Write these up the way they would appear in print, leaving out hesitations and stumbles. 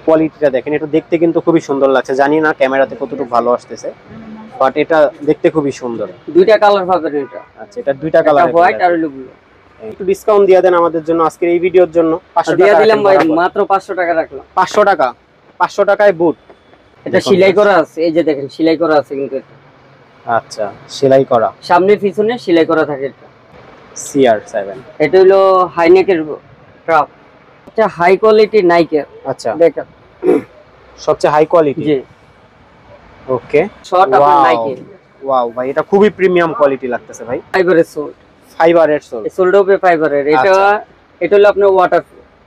কোয়ালিটিটা দেখেন, এটা দেখতে কিন্তু খুবই সুন্দর লাগছে। জানি না ক্যামেরাতে কতটুকু ভালো আসতেছে, বাট এটা দেখতে খুবই সুন্দর। দুইটা কালার পাবেন এটা। আচ্ছা, এটা দুইটা কালার, হোয়াইট আর ব্লু। একটু ডিসকাউন্ট দিয়ে দেন আমাদের জন্য আজকের এই ভিডিওর জন্য। 500 টাকা দিয়ে দিলাম ভাই, মাত্র 500 টাকা রাখলাম। 500 টাকা, 500 টাকায় বুট। এটা সেলাই করা আছে, এই যে দেখেন সেলাই করা আছে কিন্তু এটা। আচ্ছা, সেলাই করা, সামনে পিছনে সেলাই করা থাকে এটা। CR7, এটা হলো হাইনেকের ট্রাপ, এটা হাই কোয়ালিটি নাইকের। আচ্ছা, দেখেন সবচেয়ে হাই কোয়ালিটি। জি, ওকে, শর্ট আপনার নাইকে। ওয়াও ভাই, এটা খুবই প্রিমিয়াম কোয়ালিটি লাগতেছে ভাই। ফাইবারের সোল, ফাইবারের সোল, সোলটা উপরে ফাইবারের। এটা এটা হলো আপনার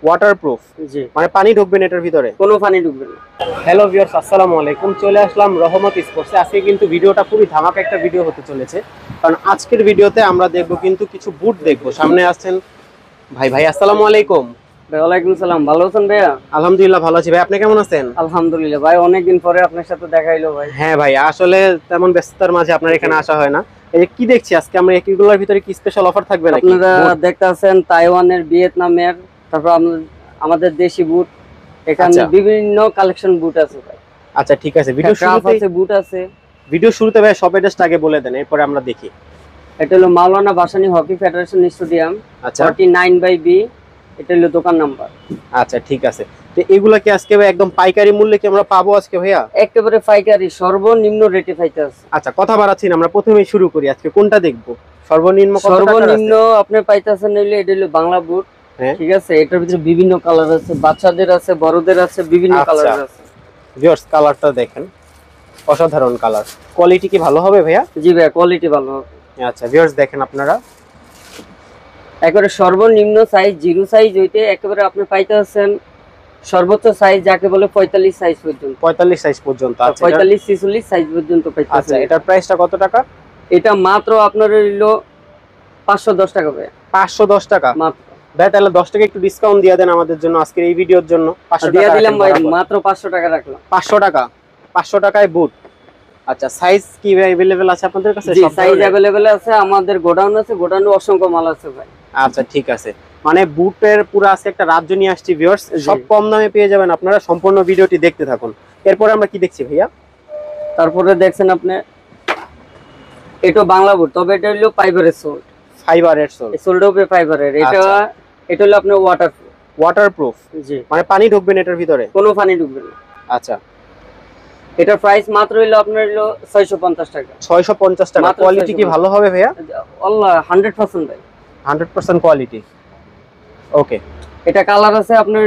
ওয়াটারপ্রুফ। জি, মানে পানি ঢুকবে না এটার ভিতরে? কোনো পানি ঢুকবে না। হ্যালো ভিউয়ার্স, আসসালামু আলাইকুম। চলে আসলাম রহমত স্পোর্টসে। আজকে কিন্তু ভিডিওটা খুবই ধামাকা একটা ভিডিও হতে চলেছে, কারণ আজকের ভিডিওতে আমরা দেখব কিন্তু কিছু বুট দেখব। সামনে আসছেন ভাই আসসালামু আলাইকুম। ভাই ওয়ালাইকুম সালাম, ভালো আছেন ভাইয়া? আলহামদুলিল্লাহ ভালো আছি ভাই, আপনি কেমন আছেন? আলহামদুলিল্লাহ ভাই, অনেকদিন পরে আপনার সাথে দেখা হলো ভাই। হ্যাঁ ভাই, আসলে তেমন ব্যস্ততার মাঝে আপনার এখানে আসা হয় না। এই যে কি দেখছি আজকে আমরা, এগুলোর ভিতরে কি স্পেশাল অফার থাকবে নাকি? আপনারা দেখতেছেন তাইওয়ানের, ভিয়েতনামের, তারপর আমাদের দেশি বুট। এখানে বিভিন্ন কালেকশন বুট আছে ভাই। আচ্ছা ঠিক আছে, ভিডিও শুরুতে আছে বুট আছে। ভিডিও শুরুতে ভাই শপ অ্যাড্রেসটা আগে বলে দেন, এরপর আমরা দেখি। এটা হলো মাওলানা ভাসানী হকি ফেডারেশন স্টেডিয়াম, আচ্ছা 49/B। এটা হলো দোকান নাম্বার। আচ্ছা ঠিক আছে, তো এগুলা কি আজকে ভাই একদম পাইকারি মূল্যে কি আমরা পাবো আজকে ভাইয়া? একেবারে পাইকারি, সর্বনিম্ন রেটে পাইতে আছে। আচ্ছা, কথা বাড়াচ্ছি না, আমরা প্রথমেই শুরু করি। আজকে কোনটা দেখবো? সর্বনিম্ন কত টাকা? সর্বনিম্ন আপনি পাইতেছেন হইলে এটা হলো বাংলা বুট। ঠিক আছে, এটার ভিতরে বিভিন্ন কালার আছে, বাচ্চাদের আছে, বড়দের আছে, বিভিন্ন কালার আছে। ভিউয়ার্স, কালারটা দেখেন, অসাধারণ কালার। কোয়ালিটি কি ভালো হবে ভাইয়া? জি ভাই, কোয়ালিটি ভালো হবে। আচ্ছা ভিউয়ার্স দেখেন আপনারা, একেবারে সর্বনিম্ন সাইজ, জিরো সাইজ হইতে একেবারে আপনি পাইতেছেন সর্বোচ্চ সাইজ যাকে বলে 45 সাইজ পর্যন্ত। 45 সাইজ পর্যন্ত। আচ্ছা, 45-46 সাইজ পর্যন্ত পাইতেছেন। আচ্ছা, এটার প্রাইসটা কত টাকা? এটা মাত্র আপনার হইলো 510 টাকা ভাই। 510 টাকা মাত্র ভাই। তাহলে 10 টাকা একটু ডিসকাউন্ট দিয়ে দেন আমাদের জন্য আজকের এই ভিডিওর জন্য। 500 দিয়ে টাকা দিলাম ভাই, মাত্র 500 টাকা রাখলাম। 500 টাকা, 500 টাকায় বুট। আচ্ছা, সাইজ কি अवेलेबल আছে আপনাদের কাছে? জি, সাইজ अवेलेबल আছে, আমাদের গোডাউন আছে, গোডাউনে অসংখ্য মাল আছে ভাই। আচ্ছা ঠিক আছে, মানে বুটের পুরো আজকে একটা রাজ্য নিয়ে আসছি ভিউয়ার্স, সব কম দামে পেয়ে যাবেন আপনারা। সম্পূর্ণ ভিডিওটি দেখতে থাকুন। এরপরে আমরা কি দেখছি ভাইয়া? তারপরে দেখছেন আপনি এটা বাংলা বুট, তবে এটা হলো ফাইবারের সোল। ফাইবারের সোল, সোলটা উপরে ফাইবারের। এটা হলো আপনার ওয়াটারপ্রুফ। জি, মানে পানি ঢুকবে না এটার ভিতরে? কোনো পানি ঢুকবে না। আচ্ছা, এটার প্রাইস মাত্র হলো আপনার 650 টাকা। 650 টাকা। কোয়ালিটি কি ভালো হবে ভাইয়া? আল্লাহ 100% ভাই, 100% কোয়ালিটি। ওকে, এটা কালার আছে আপনার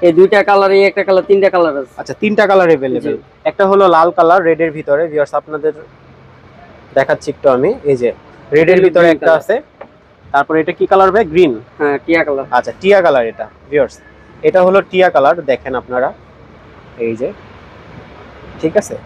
এই দুইটা কালার, এই একটা কালার, তিনটা কালার আছে। আচ্ছা, তিনটা কালার अवेलेबल। একটা হলো লাল কালার রেডের ভিতরে। ভিউয়ার্স আপনাদের দেখাচ্ছি একটু আমি, এই যে রেডের ভিতরে একটা আছে। তারপর এটা কি কালার ভাই? গ্রিন। হ্যাঁ, টিয়া কালার। আচ্ছা, টিয়া কালার এটা। ভিউয়ার্স এটা হলো টিয়া কালার, দেখেন আপনারা, এই যে। ঠিক আছে,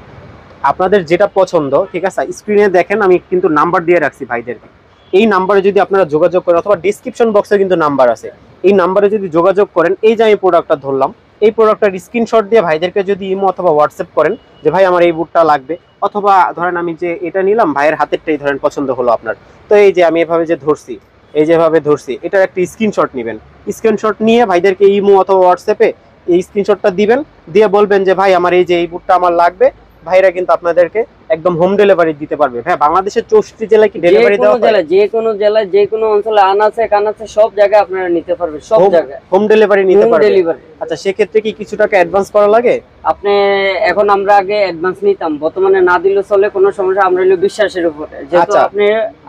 আপনাদের যেটা পছন্দ, ঠিক আছে, স্ক্রিনে দেখেন আমি কিন্তু নাম্বার দিয়ে রাখছি ভাইদেরকে। এই নাম্বারে যদি আপনারা যোগাযোগ করেন, অথবা ডেসক্রিপশন বক্সে কিন্তু নাম্বার আছে, এই নাম্বারে যদি যোগাযোগ করেন, এই যে আমি প্রোডাক্টটা ধরলাম, এই প্রোডাক্টটার স্ক্রিনশট দিয়ে ভাইদেরকে যদি ইমো অথবা হোয়াটসঅ্যাপ করেন যে ভাই আমার এই বুটটা লাগবে, অথবা ধরেন আমি যে এটা নিলাম, ভাইয়ের হাতেরটাই ধরেন পছন্দ হলো আপনার, তো এই যে আমি এভাবে যে ধরছি, এই যেভাবে ধরছি, এটার একটা স্ক্রিনশট নেবেন। স্ক্রিনশট নিয়ে ভাইদেরকে ইমো অথবা হোয়াটসঅ্যাপে এই স্ক্রিনশটটা দিবেন, দিয়ে বলবেন যে ভাই আমার এই যে এই বুটটা আমার লাগবে। ভাইরা কিন্তু আপনাদেরকে একদম হোম ডেলিভারি দিতে পারবে। ভাই বাংলাদেশের 64 জেলায় কি ডেলিভারি দেওয়া হয়? যে কোনো জেলায়, যে কোনো অঞ্চলে আনাচে কানাচে সব জায়গায় আপনারা নিতে পারবেন, সব জায়গায় হোম ডেলিভারি নিতে পারবেন। ডেলিভারি। আচ্ছা, সেক্ষেত্রে কি কিছু টাকা অ্যাডভান্স করা লাগে? আপনি এখন, আমরা আগে অ্যাডভান্স নিতাম, বর্তমানে না দিলে চলে, কোনো সমস্যা। আমরা হলো বিশ্বাসের উপরে, যেহেতু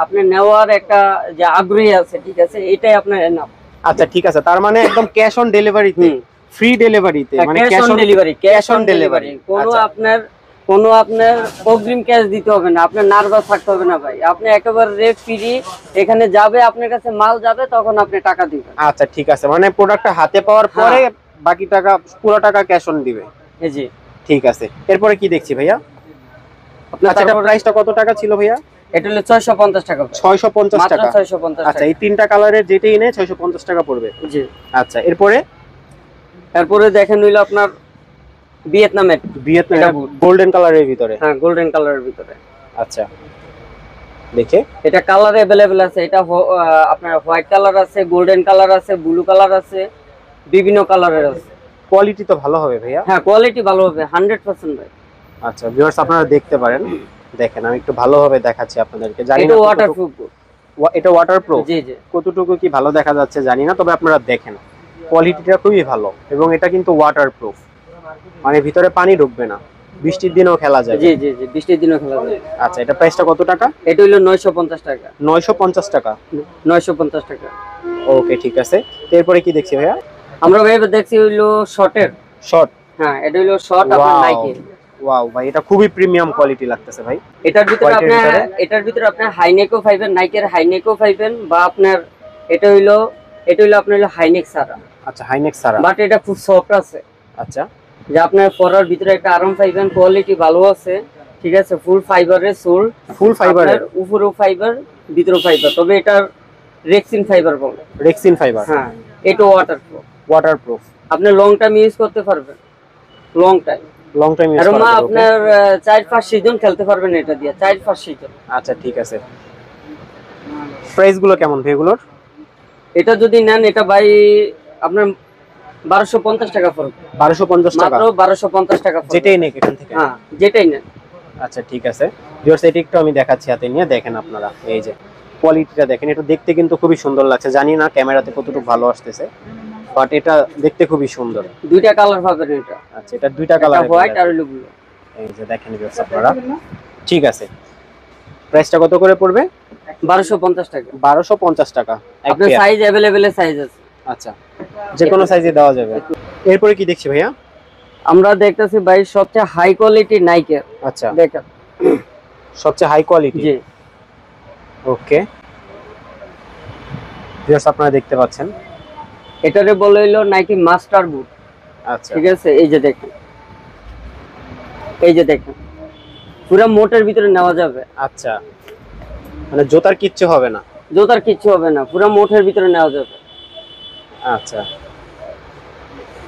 আপনি নেওয়ার একটা যে আগ্রহী আছে, ঠিক আছে, এটাই আপনার এনাফ। আচ্ছা ঠিক আছে, তার মানে একদম ক্যাশ অন ডেলিভারিতে, ফ্রি ডেলিভারিতে, মানে cash on delivery, cash on delivery. কোনো আপনার অগ্রিম ক্যাশ দিতে হবে না, আপনার নার্ভাস থাকতে হবে না ভাই। আপনি একেবারে রেট ফ্রি, এখানে যাবে, আপনার কাছে মাল যাবে, তখন আপনি টাকা দিবেন। আচ্ছা ঠিক আছে, মানে প্রোডাক্টটা হাতে পাওয়ার পরে বাকি টাকা, পুরো টাকা ক্যাশ অন দিবে। জি ঠিক আছে, এরপরে কি দেখছি ভাইয়া? আপনার প্রাইসটা কত টাকা ছিল ভাইয়া? এটা হলো 650 টাকা। 650 টাকা। 650 টাকা। আচ্ছা, এই তিনটা কালারের যেটাই নেয় 650 টাকা পড়বে। জি। আচ্ছা, এরপরে দেখেন হইলো আপনার ভিয়েতনাম গোল্ডেন কালারের ভিতরে। হ্যাঁ, গোল্ডেন কালারের ভিতরে। আচ্ছা, দেখে এটা কালার अवेलेबल আছে। এটা আপনার হোয়াইট কালার আছে, গোল্ডেন কালার আছে, ব্লু কালার আছে, বিভিন্ন কালারের আছে। কোয়ালিটি তো ভালো হবে ভাইয়া। হ্যাঁ কোয়ালিটি ভালো হবে 100% ভাই। আচ্ছা ভিউয়ার্স আপনারা দেখতে পারেন, দেখেন আমি একটু ভালোভাবে দেখাচ্ছি আপনাদেরকে। জানি এটা না ওয়াটারপ্রুফ। এটা ওয়াটারপ্রুফ। জি জি। কতটুকু কি ভালো দেখা যাচ্ছে জানি না, তবে আপনারা দেখেন কোয়ালিটিটা খুবই ভালো এবং এটা কিন্তু ওয়াটারপ্রুফ, মানে ভিতরে পানি ঢুকবে না, বৃষ্টির দিনেও খেলা যাবে। জি জি জি, বৃষ্টির দিনও খেলা যাবে। আচ্ছা এটা প্রাইসটা কত টাকা? এটা হলো 950 টাকা। 950 টাকা। 950 টাকা। ওকে ঠিক আছে। এরপরে কি দেখছি ভাইয়া? আমরা ভাই এবার দেখছি হলো শর্টের। শর্ট। হ্যাঁ এটা হলো শর্ট আপনার নাইকি। ওয়াও ভাই এটা খুবই প্রিমিয়াম কোয়ালিটি লাগতেছে ভাই। এটার ভিতরে আপনি হাইনেকও পাইবেন, নাইকের হাইনেকও পাইবেন, বা আপনার এটা হলো আপনার হলো হাইনেক সারা। আচ্ছা হাইনেক সারা, বাট এটা খুব সফট আছে। আচ্ছা যে আপনার পরার ভিতরে একটা আরাম পাইবেন, কোয়ালিটি ভালো আছে, ঠিক আছে। ফুল ফাইবারের সোল, ফুল ফাইবারের, উপরেও ফাইবার ভিতরেও ফাইবার, তবে এটার রেক্সিন ফাইবার বলে। Rexine fibre. হ্যাঁ এটা ওয়াটারপ্রুফ। ওয়াটারপ্রুফ। আপনি লং টাইম ইউজ করতে পারবেন, লং টাইম ইউজ করা যাবে। আপনার 4-5 সিজন খেলতে পারবেন এটা দিয়ে, 4-5 সিজন। আচ্ছা ঠিক আছে। প্রাইস গুলো কেমন ভাই এগুলোর? এটা যদি নেন এটা ভাই আপনার 1250 টাকা পড়বে। 1250 টাকা, মাত্র 1250 টাকা পড়বে। যেটাই নেক এখান থেকে। হ্যাঁ যেটাই নেন। আচ্ছা ঠিক আছে ভিউয়ার্স, এটা একটু আমি দেখাচ্ছি হাতে নিয়ে, দেখেন আপনারা এই যে কোয়ালিটিটা দেখেন, এটা দেখতে কিন্তু খুবই সুন্দর লাগছে। জানি না ক্যামেরাতে কতটুকু ভালো আসতেছে, বাট এটা দেখতে খুবই সুন্দর। দুইটা কালার পাবেন এটা। আচ্ছা এটা দুইটা কালার, হোয়াইট আর হলো ব্লু। এই যে দেখেন ভিউয়ার্স আপনারা। ঠিক আছে, প্রাইসটা কত করে পড়বে? 1250 টাকা। 1250 টাকা। আপনার সাইজ अवेलेबल সাইজ আছে। আচ্ছা যে কোনো সাইজে দেওয়া যাবে। এরপরে কি দেখছি ভাইয়া? আমরা দেখতেছি ভাই সবচেয়ে হাই কোয়ালিটি নাইকের। আচ্ছা দেখেন সবচেয়ে হাই কোয়ালিটি। জি ওকে ভিউয়ার্স আপনারা দেখতে পাচ্ছেন, এটারে বলে হলো নাইকি মাস্টার বুট। আচ্ছা ঠিক আছে এই যে দেখেন, এই যে দেখেন পুরো মোটের ভিতরে নেওয়া যাবে। আচ্ছা মানে জুতার কিচ্ছু হবে না? জুতার কিচ্ছু হবে না, পুরো মোটের ভিতরে নেওয়া যাবে। আচ্ছা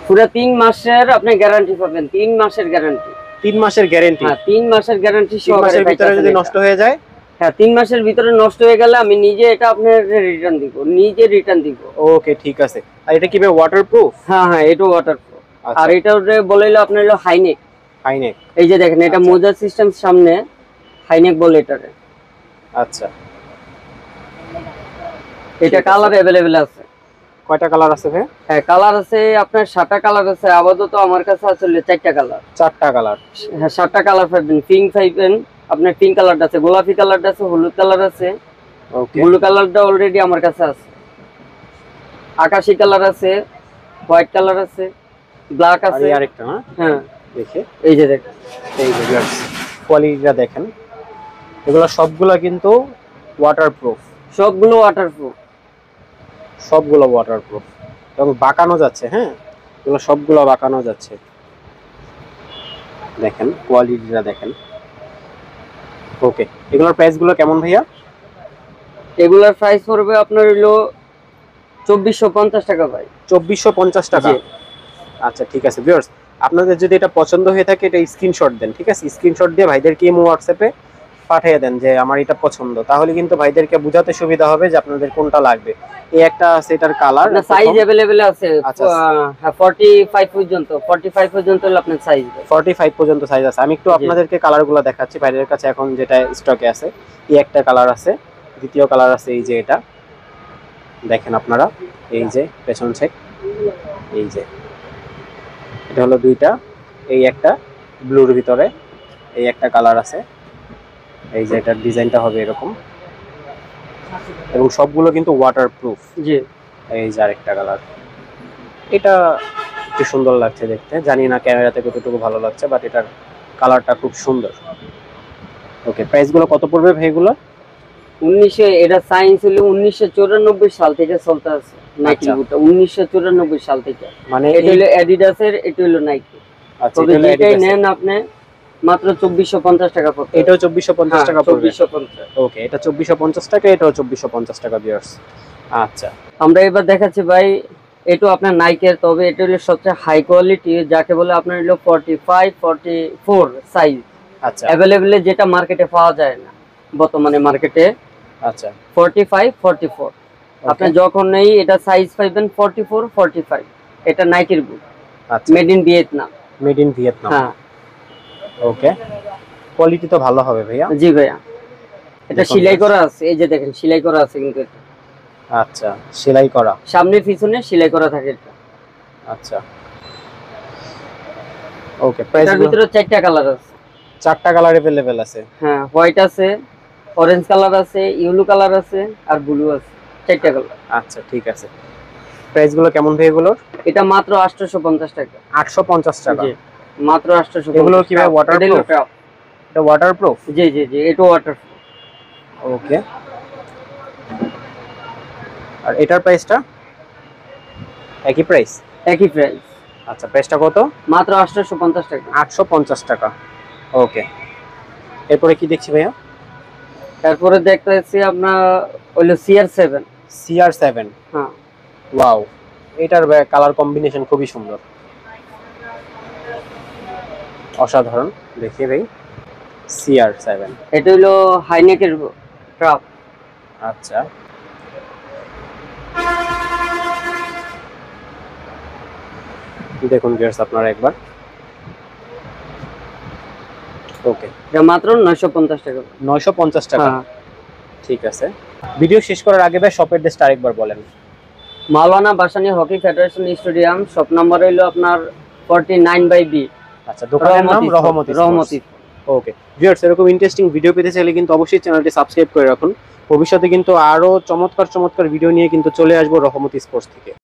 পুরো 3 মাসের আপনি গ্যারান্টি পাবেন, 3 মাসের গ্যারান্টি। 3 মাসের গ্যারান্টি? হ্যাঁ 3 মাসের গ্যারান্টি। 3 মাসের ভিতরে যদি নষ্ট হয়ে যায়? হ্যাঁ 3 মাসের ভিতরে নষ্ট হয়ে গেলে আমি নিজে এটা আপনার রিটার্ন দিব, নিজে রিটার্ন দিব। ওকে ঠিক আছে। আর এটা কি ভাই ওয়াটারপ্রুফ? হ্যাঁ হ্যাঁ এটা ওয়াটারপ্রুফ। আচ্ছা। আর এটা বলে হলো আপনার হলো হাইনেক। হাইনেক। এই যে দেখেন এটা মোজা সিস্টেম সামনে, হাইনেক বলে এটারে। আচ্ছা এটা কালার अवेलेबल আছে। কয়টা কালার আছে ভাই? হ্যাঁ কালার আছে আপনার 7টা কালার আছে। আপাতত আমার কাছে আসলে 4টা কালার। 4টা কালার? হ্যাঁ 7টা কালার পাবেন। পিঙ্ক পাইবেন, আপনার পিঙ্ক কালারটা আছে, গোলাপি কালারটা আছে, হলুদ কালার আছে। ওকে ব্লু কালারটা অলরেডি আমার কাছে আছে, আকাশী কালার আছে, হোয়াইট কালার আছে, ব্ল্যাক আছে। আর আরেকটা না? হ্যাঁ দেখে এই যে দেখেন, এই যে ভিউয়ার্স কোয়ালিটিটা দেখেন, এগুলো সবগুলা কিন্তু ওয়াটারপ্রুফ। সবগুলো ওয়াটারপ্রুফ। সবগুলো ওয়াটারপ্রুফ এবং বাঁকানো যাচ্ছে। হ্যাঁ এগুলো সবগুলো বাঁকানো যাচ্ছে, দেখেন কোয়ালিটিটা দেখেন। ওকে এগুলোর প্রাইস গুলো কেমন ভাইয়া? এগুলার প্রাইস পড়বে আপনার হলো 2450 টাকা ভাই। 2450 টাকা? জি। আচ্ছা ঠিক আছে ভিউয়ার্স, আপনাদের যদি এটা পছন্দ হয়ে থাকে এটা স্ক্রিনশট দেন, ঠিক আছে? স্ক্রিনশট দিয়ে ভাইদেরকে ইমো হোয়াটসঅ্যাপে পাঠিয়ে দেন যে আমার এটা পছন্দ, তাহলে কিন্তু ভাইদেরকে বোঝাতে সুবিধা হবে যে আপনাদের কোনটা লাগবে। এই একটা আছে, এটার কালার না সাইজ अवेलेबल আছে। আচ্ছা। হ্যাঁ 45 পর্যন্ত, 45 পর্যন্ত হলো আপনার সাইজ। 45 পর্যন্ত সাইজ আছে। আমি একটু আপনাদেরকে কালারগুলো দেখাচ্ছি ভাইদের কাছে এখন যেটা স্টকে আছে। এই একটা কালার আছে, দ্বিতীয় কালার আছে এই যে এটা দেখেন আপনারা, এই যে পেছন চেক, এই যে এটা হলো দুইটা, এই একটা ব্লুর ভিতরে, এই একটা কালার আছে, এই যে এটার ডিজাইনটা হবে এরকম, এবং সবগুলো কিন্তু ওয়াটারপ্রুফ। জি। এই যে আরেকটা কালার, এটা একটু সুন্দর লাগছে দেখতে, জানি না ক্যামেরাতে কতটুকু ভালো লাগছে, বাট এটার কালারটা খুব সুন্দর। ওকে প্রাইসগুলো কত পড়বে ভাই এগুলো? 1900, এটা সাইন্স হলো 1994 সাল থেকে চলতে আছে নাইকি বুটটা, 1994 সাল থেকে। মানে এটা হলো অ্যাডিডাসের, এটা হলো নাইকি। আচ্ছা তবে এটা যেটাই নেন আপনি মাত্র 2450 টাকা পড়বে। এটাও 2450 টাকা পড়বে? 2450। ওকে এটা 2450 টাকা, এটাও 2450 টাকা ভিউয়ার্স। আচ্ছা আমরা এবার দেখাচ্ছি ভাই, এটা আপনার নাইকের, তবে এটা হলো সবচেয়ে হাই কোয়ালিটি, যাকে বলে আপনার হলো 45 44 সাইজ আচ্ছা अवेलेबल, যেটা মার্কেটে পাওয়া যায় না বর্তমানে মার্কেটে। আচ্ছা 45 44 আপনি যখন নেই এটা সাইজ পাইবেন 44 45। এটা নাইকির বুট। আচ্ছা, made in Vietnam. Made in Vietnam. হ্যাঁ ওকে, কোয়ালিটি তো ভালো হবে ভাইয়া। জি ভাইয়া, এটা দেখুন সেলাই guys। করা আছে, এই যে দেখেন সেলাই করা আছে কিন্তু এটা। আচ্ছা, সেলাই করা। সামনে পিছনে সেলাই করা থাকে এটা। আচ্ছা, ওকে, প্রাইস এটার ভিতরে 4টা কালার আছে। 4টা কালার अवेलेबल আছে। হ্যাঁ, হোয়াইট আছে, অরেঞ্জ কালার আছে, ইয়েলো কালার আছে আর ব্লু আছে, 4টা কালার। আচ্ছা ঠিক আছে, প্রাইস গুলো কেমন ভাই এগুলোর? এটা মাত্র 850 টাকা। 850 টাকা। জি, মাত্র 850। এগুলো কি ভাই waterproof? এটা ওয়াটারপ্রুফ? জি জি জি, এটা ওয়াটারপ্রুফ। ওকে, আর এটার প্রাইসটা একই প্রাইস? একই প্রাইস। আচ্ছা, প্রাইসটা কত? মাত্র 850 টাকা। 850 টাকা। ওকে, এরপরে কি দেখছি ভাইয়া? তারপরে দেখতেছি আপনার হলো CR7। CR7। হ্যাঁ, ওয়াও, এটার কালার কম্বিনেশন খুবই সুন্দর, অসাধারণ। দেখি ভাই, CR7। এটা হলো হাইনেকের ট্রাপ। আচ্ছা, দেখুন ভিউয়ার্স আপনারা একবার। ওকে, এটা মাত্র 950 টাকা। 950 টাকা। হ্যাঁ, ঠিক আছে, ভিডিও শেষ করার আগে ভাই শপের ড্রেসটা আরেকবার বলেন। Maulana Bhashani hockey federation stadium, shop number হলো আপনার 49/B। আচ্ছা, দোকানের নাম রহমতি। রহমতি। ওকে ভিউয়ার্স, এরকম ইন্টারেস্টিং ভিডিও পেতে চাইলে কিন্তু অবশ্যই চ্যানেলটি সাবস্ক্রাইব করে রাখুন। ভবিষ্যতে কিন্তু আরো চমৎকার চমৎকার ভিডিও নিয়ে কিন্তু চলে আসবো রহমতি স্পোর্টস থেকে।